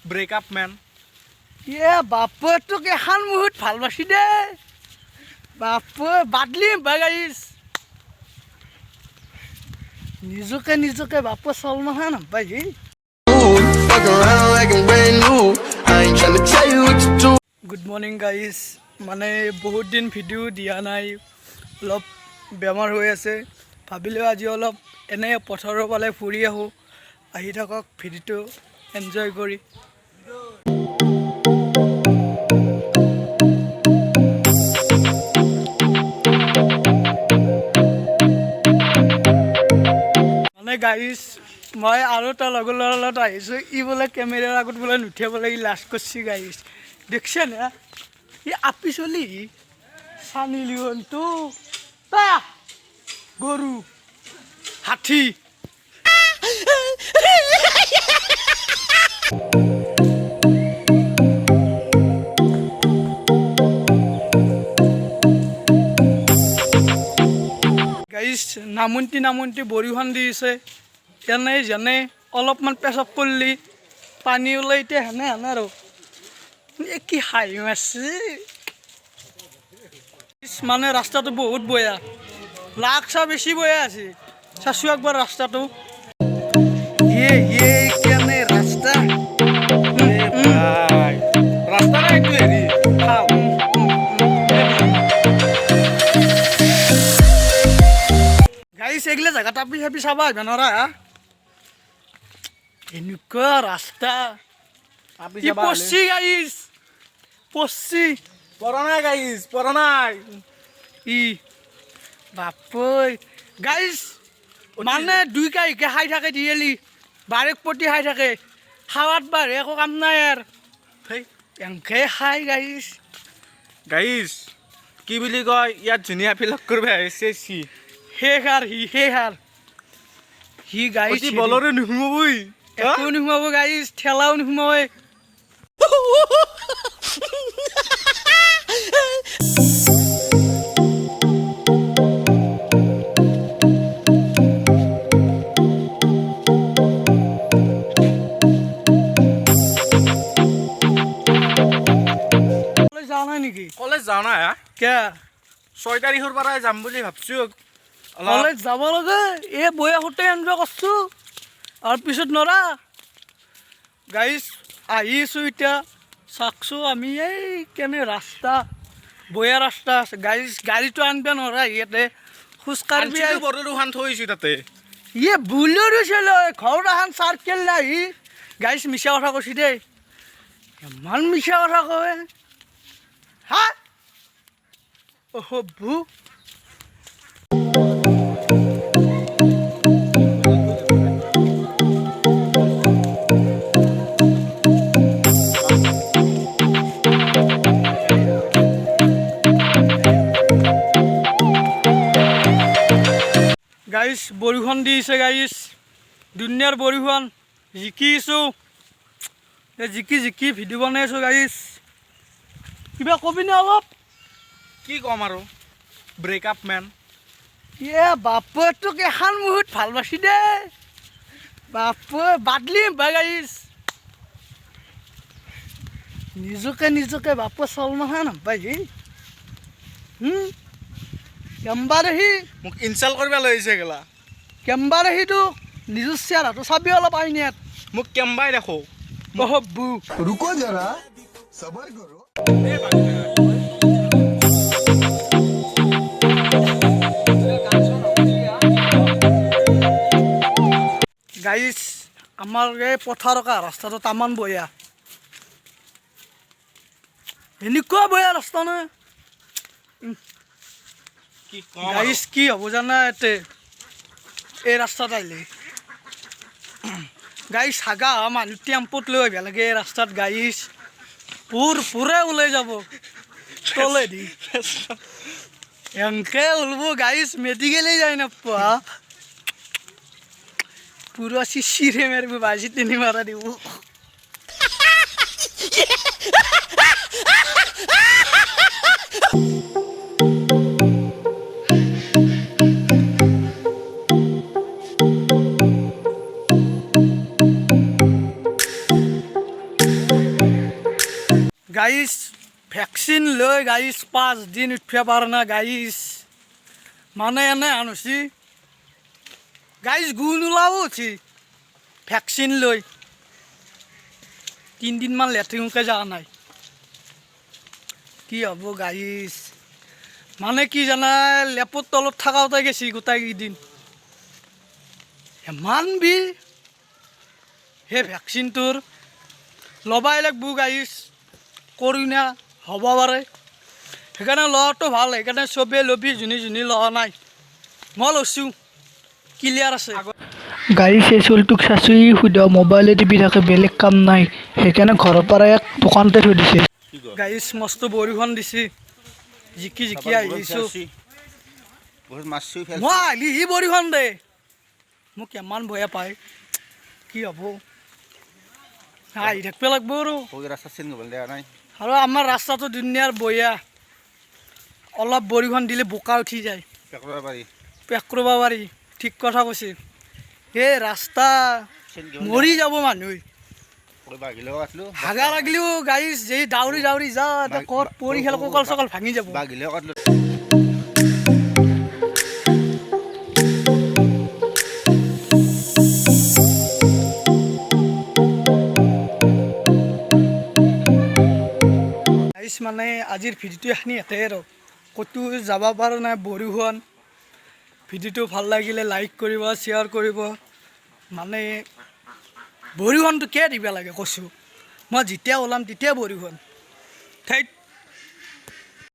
breakup man. বাপৰ তোক এখন মুহূৰ্ত ভাল পাইছি দে বাপৰ বাদলিম বা গাইছ নিজকে বাপৰ চল নহয় নাপাই গুড মৰ্নিং গাইজ মানে বহুত দিন ভিডিঅ' দিয়া নাই অলপ বেমাৰ হৈ আছে ভাবিলোঁ আজি অলপ এনে পথাৰৰ ফালে ফুৰি আহোঁ আহি থাকক ভিডিঅ'টো এনজয় কৰি মানে গাইজ মই আৰু তাৰ লগৰ ল'ৰাৰ লগত আহিছোঁ ই বোলে কেমেৰাৰ আগত বোলে নুঠিয়াব লাগে লাজ কৰিছে গাইজ দেখছে না ই আপি চলি চানি লিঅ'নটো তা গৰু হাতী গাইজ নামন্তি বৰিখন দিছে এনে যেনে অলপমান পেচাব কৰিলি পানী ওলাই এতিয়া হেনে আৰু কি হাঁহি মাৰছে মানে ৰাস্তাটো বহুত বেয়া লাখ চা বেছি বেয়া আছে চাচো একবাৰ ৰাস্তাটো কেনে ৰাস্তা ৰাস্তা নাই এইটো হেৰি গাইছ এগিলা জেগা টাপি চাপি চাবা আহিবা নৰা এনেকুৱা ৰাস্তা পচি গাইছ পচি পৰা নাই ই বাপৈ গাইছ মানে দুই কাহিকে খাই থাকে দিয়েলি বাৰেক প্ৰতি খাই থাকে খাৱাত বাঢ়ে একো কাম নাই আৰু এনকে খাই গাইছ কি বুলি কয় ইয়াত ধুনীয়া ফিলক কৰিব আহিছে শেষ সি গাইছ বলৰে নোসোমাবই একো নোসোমাব গাইছ ঠেলাও নোসোমাবই কলেজ যাওঁ নাই কিয় 6 তাৰিখৰ পৰাই যাম বুলি ভাবছোঁ কলেজ যাব লাগে এই বয়সতে এনজয় কৰিছোঁ আৰু পিছত নৰা গাইছ আহিছোঁ এতিয়া চাকছোঁ আমি এই কেনে ৰাস্তা বয়া ৰাস্তা আছে গাইছ গাড়ীটো আনিব নৰা ইয়াতে খোজকাঢ়ি বৰদুখান থৈছোঁ তাতে বুলিও দিছিলোঁ ঘৰত এখন চাৰ্কেল আহি গাইছ মিছা কথা কৈছি দেই ইমান মিছা কথা কয় হা বু গাইছ বৰষুণ দিছে গাইছ দুনিয়াৰ বৰষুণ জিকিছোঁ জিকি ভিডিঅ' বনাইছোঁ গাইছ কিবা কবিনে অলপ কি ক'ম আৰু ব্ৰেকআপ মেন বাপৰ তোক এখন মুহূৰ্ত ভাল পাইছি দে বাপৰ বাদলিম বা গাইছ নিজকে বাপৰ চল নহয় নাপাই কেম্বাৰ আহি মোক ইনচাল্ট কৰিব লাগিছে গেলা কেম্বাৰ আহি তোক নিজৰ চেহেৰাটো চাবি অলপ আইনাত মোক কেম্বাই দেখো বু रुको जरा सबर करो গাইছ আমাৰ এই পথাৰকা ৰাস্তাটো তামান বয়া এনেকুৱা বয়া ৰাস্তা নহয় গাইছ কি হ'ব জানা ইয়াতে এই ৰাস্তাত আহিলে গাইছ হাগা মানুহ টেম্পুত লৈ আহিব লাগে এই ৰাস্তাত গাইছ পুৰে ওলাই যাব তলেদি এনকে ওলব গাইছ মেডিকেলেই যায় নাপোৱা পুৰা চিচিৰে মাৰিব বাজি তিনি মাৰা দিব গাইছ ভেকচিন লৈ গাইছ 5 দিন উঠিব পাৰা না গাইছ মানে এনে আনুছি গাইছ গুণ ওলাব উঠি ভেকচিন লৈ 3 দিনমান লেট্ৰিনকে যোৱা নাই কি হ'ব গাইছ মানে কি জানা লেপৰ তলত থাকাওতে গেছি গোটেইকেইদিন ইমান বিল সেই ভেকচিনটোৰ ল'বাই লাগব গাইছ কৰোণা হ'ব পাৰে সেইকাৰণে লোৱাটো ভাল সেইকাৰণে চবেই ল'বি যোনে লোৱা নাই মই লৈছোঁ ক্লিয়াৰ আছে গাড়ী সেই চলটোক চাচি সুধা মোবাইলে টিপি থাকে বেলেগ কাম নাই সেইকাৰণে ঘৰৰ পৰা এক দোকানতে থৈ দিছে গাইছ মস্ত বৰষুণ দিছে জিকি আহিছোঁ মই আহিলি বৰষুণ দে মোক ইমান ভয়ে পায় কি হ'ব আহি থাকিব লাগিব আৰু আমাৰ ৰাস্তাটো দুনিয়াৰ বয়া অলপ বৰষুণ দিলে বোকা উঠি যায় পেক কৰিব পাৰি ঠিক কথা কৈছে এই ৰাস্তা মৰি যাব মানুহ হাগা লাগিলেও গাড়ী যে দাউৰি যা ক'ত পৰি খেল কঁকাল চকাল ভাঙি যাব মানে আজিৰ ভিডিঅ'টো এখিনি এটাই আৰু ক'তো যাব পৰা নাই বৰষুণ ভিডিঅ'টো ভাল লাগিলে লাইক কৰিব শ্বেয়াৰ কৰিব মানে বৰষুণটো কিয় দিব লাগে কৈছোঁ মই যেতিয়া ওলাম তেতিয়া বৰষুণ ঠাইত